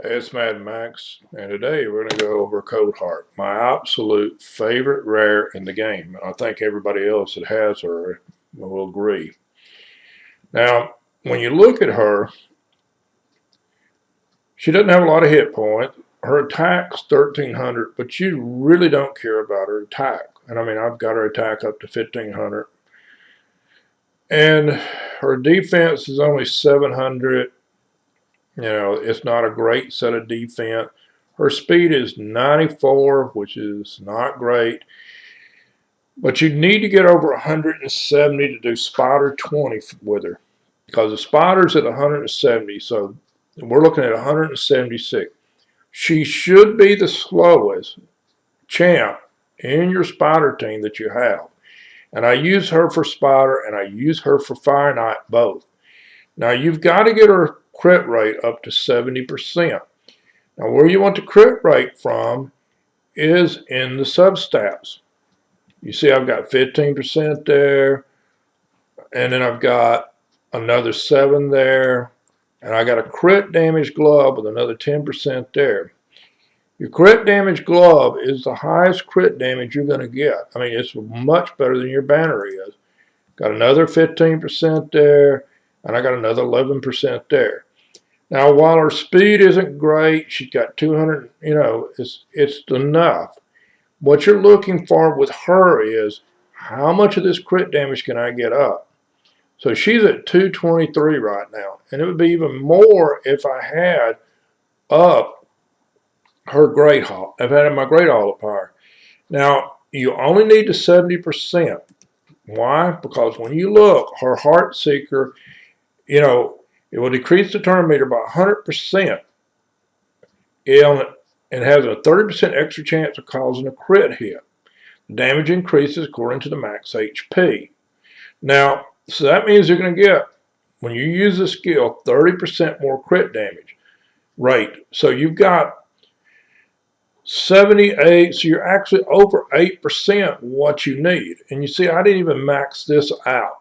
Hey, it's Madmaxed, and today we're going to go over Coldheart, my absolute favorite rare in the game. And I think everybody else that has her will agree. Now, when you look at her, she doesn't have a lot of hit points. Her attack's 1300, but you really don't care about her attack. And I mean, I've got her attack up to 1500. And her defense is only 700. It's not a great set of defense. Her speed is 94, which is not great. But you need to get over 170 to do Spider 20 with her. Because the Spider's at 170, so we're looking at 176. She should be the slowest champ in your Spider team that you have. And I use her for Spider and I use her for FireKnight both. Now you've got to get her crit rate up to 70%. Now where you want the crit rate from is in the substats. You see I've got 15% there, and then I've got another 7 there, and I got a crit damage glove with another 10% there. Your crit damage glove is the highest crit damage you're going to get. I mean, it's much better than your banner is. Got another 15% there, and I got another 11% there. Now, while her speed isn't great, she's got 200, it's enough. What you're looking for with her is how much of this crit damage can I get up? So she's at 223 right now, and it would be even more if I had up her Great Hall, if I had my Great Hall up higher. Now, you only need to 70%. Why? Because when you look, her Heart Seeker, it will decrease the turn meter by 100%. It has a 30% extra chance of causing a crit hit. The damage increases according to the max HP. Now, so that means you're going to get, when you use the skill, 30% more crit damage rate. So you've got 78, so you're actually over 8% what you need. And you see, I didn't even max this out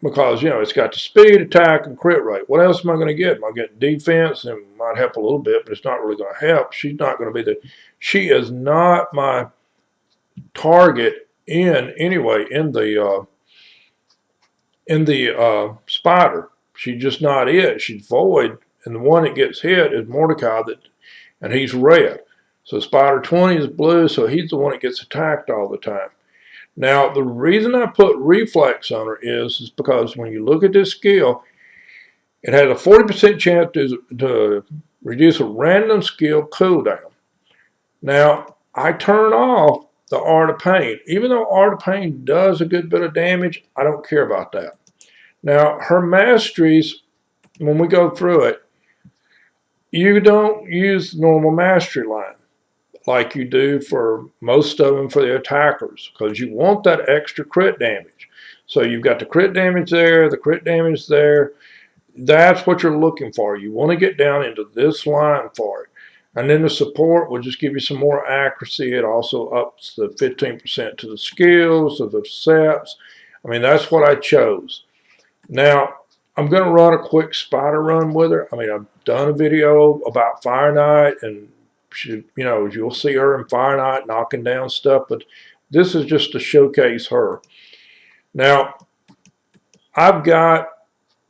because, it's got the speed, attack, and crit rate. What else am I going to get? Am I get defense? And might help a little bit, but it's not really going to help. She's not going to be she is not my target anyway in the Spider. She's just not it. She's void, and the one that gets hit is Mordecai, and he's red. So Spider 20 is blue, so he's the one that gets attacked all the time. Now, the reason I put reflex on her is because when you look at this skill, it has a 40% chance to reduce a random skill cooldown. Now, I turn off the Art of Pain. Even though Art of Pain does a good bit of damage, I don't care about that. Now, her masteries, when we go through it, you don't use the normal mastery line like you do for most of them for the attackers, because you want that extra crit damage. So you've got the crit damage there, the crit damage there. That's what you're looking for. You want to get down into this line for it. And then the support will just give you some more accuracy. It also ups the 15% to the skills, of the sets. I mean, that's what I chose. Now, I'm going to run a quick spider run with her. I mean, I've done a video about FireKnight, and you'll see her in FireKnight knocking down stuff, but this is just to showcase her. Now, I've got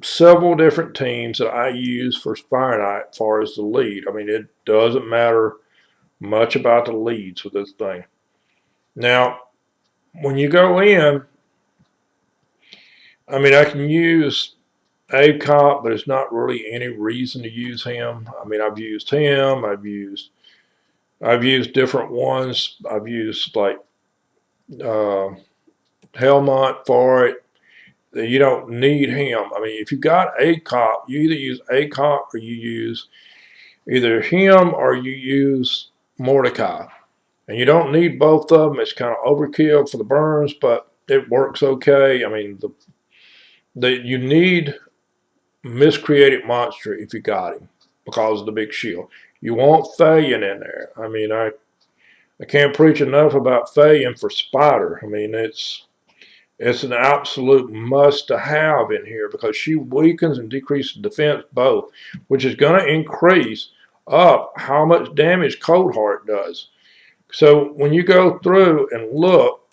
several different teams that I use for FireKnight as far as the lead. I mean, it doesn't matter much about the leads with this thing. Now, when you go in, I mean, I can use ACOP, but it's not really any reason to use him. I mean, I've used him. I've used different ones. I've used like Helmont for it. You don't need him. I mean, if you got ACOP, you either use ACOP or you use either him or you use Mordecai. And you don't need both of them. It's kind of overkill for the burns, but it works okay. I mean, you need Miscreated Monster if you got him because of the big shield. You want Thayan in there. I mean, I can't preach enough about Thayan for Spider. I mean, it's an absolute must to have in here because she weakens and decreases defense both, which is going to increase up how much damage Coldheart does. So when you go through and look,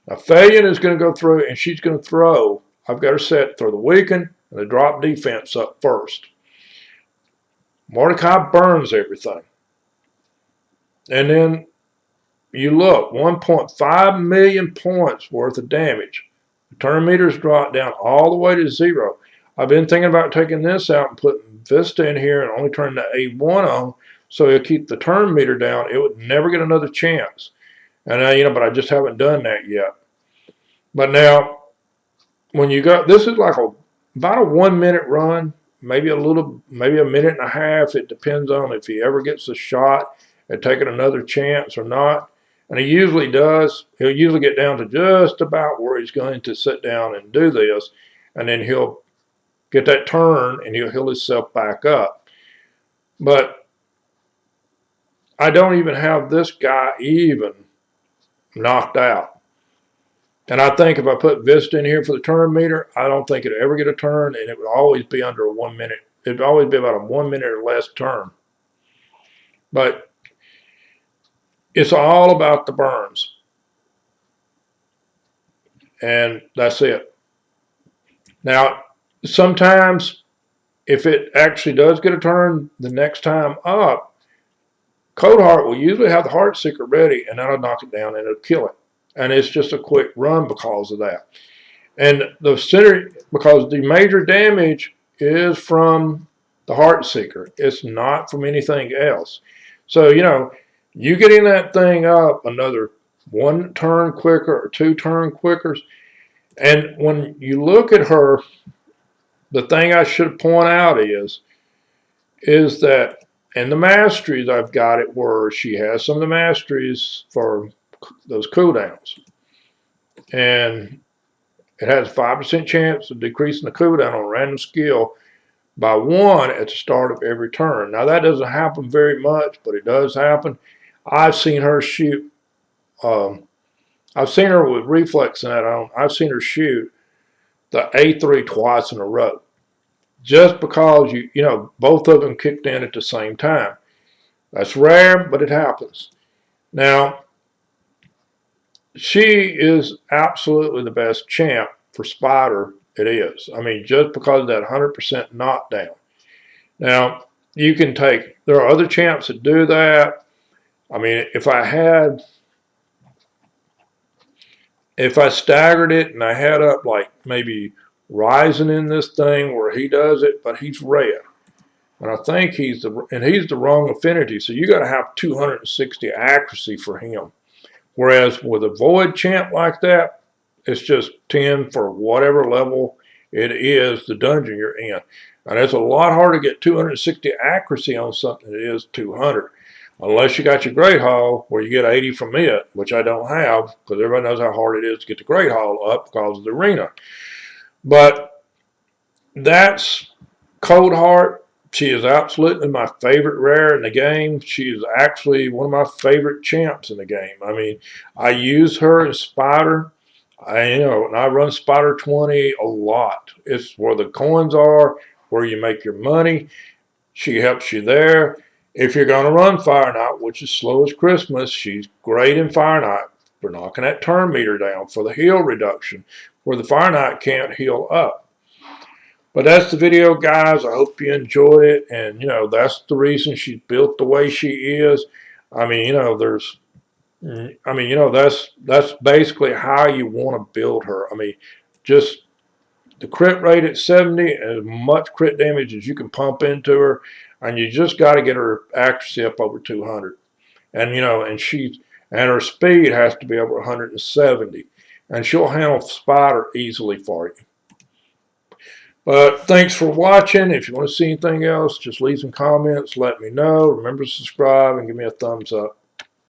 now Fallion is going to go through and she's going to throw. I've got her set for the weaken and the drop defense up first. Mordecai burns everything. And then you look, 1.5 million points worth of damage. The turn meters drop down all the way to 0. I've been thinking about taking this out and putting Vista in here and only turning the A1 on so it'll keep the turn meter down. It would never get another chance. And but I just haven't done that yet. But now, when you got, this is like about a 1 minute run, maybe a minute and a half. It depends on if he ever gets a shot at taking another chance or not. And he usually does. He'll usually get down to just about where he's going to sit down and do this. And then he'll get that turn and he'll heal himself back up. But I don't even have this guy even knocked out. And I think if I put Vista in here for the turn meter, I don't think it'll ever get a turn, and it would always be under a 1 minute. It would always be about a 1 minute or less turn. But it's all about the burns. And that's it. Now, sometimes if it actually does get a turn the next time up, Coldheart will usually have the Heartseeker ready, and that'll knock it down and it'll kill it. And it's just a quick run because of that. And the center, because the major damage is from the Heartseeker. It's not from anything else. So, you getting that thing up another 1 turn quicker or 2 turn quickers. And when you look at her, the thing I should point out is that in the masteries, I've got it where she has some of the masteries for those cooldowns. And it has a 5% chance of decreasing the cooldown on a random skill by 1 at the start of every turn. Now, that doesn't happen very much, but it does happen. I've seen her shoot. I've seen her with reflex in that on. I've seen her shoot the A3 twice in a row. Just because, both of them kicked in at the same time. That's rare, but it happens. Now, she is absolutely the best champ for Spider. It is. I mean, just because of that 100% knockdown. Now, there are other champs that do that. I mean, if I staggered it and I had up like maybe Ryzen in this thing where he does it, but he's red. And I think he's the wrong affinity. So you got to have 260 accuracy for him. Whereas with a void champ like that, it's just 10 for whatever level it is, the dungeon you're in. And it's a lot harder to get 260 accuracy on something that is 200. Unless you got your Great Hall where you get 80 from it, which I don't have, because everybody knows how hard it is to get the Great Hall up because of the arena. But that's Coldheart. She is absolutely my favorite rare in the game. She is actually one of my favorite champs in the game. I mean, I use her as Spider. And I run Spider 20 a lot. It's where the coins are, where you make your money. She helps you there. If you're going to run FireKnight, which is slow as Christmas, she's great in FireKnight for knocking that turn meter down for the heal reduction, where the FireKnight can't heal up. But that's the video, guys. I hope you enjoyed it. And, that's the reason she's built the way she is. I mean, that's basically how you want to build her. I mean, just the crit rate at 70 and as much crit damage as you can pump into her. And you just got to get her accuracy up over 200. And, and her speed has to be over 170. And she'll handle Spider easily for you. But thanks for watching. If you want to see anything else, just leave some comments. Let me know. Remember to subscribe and give me a thumbs up.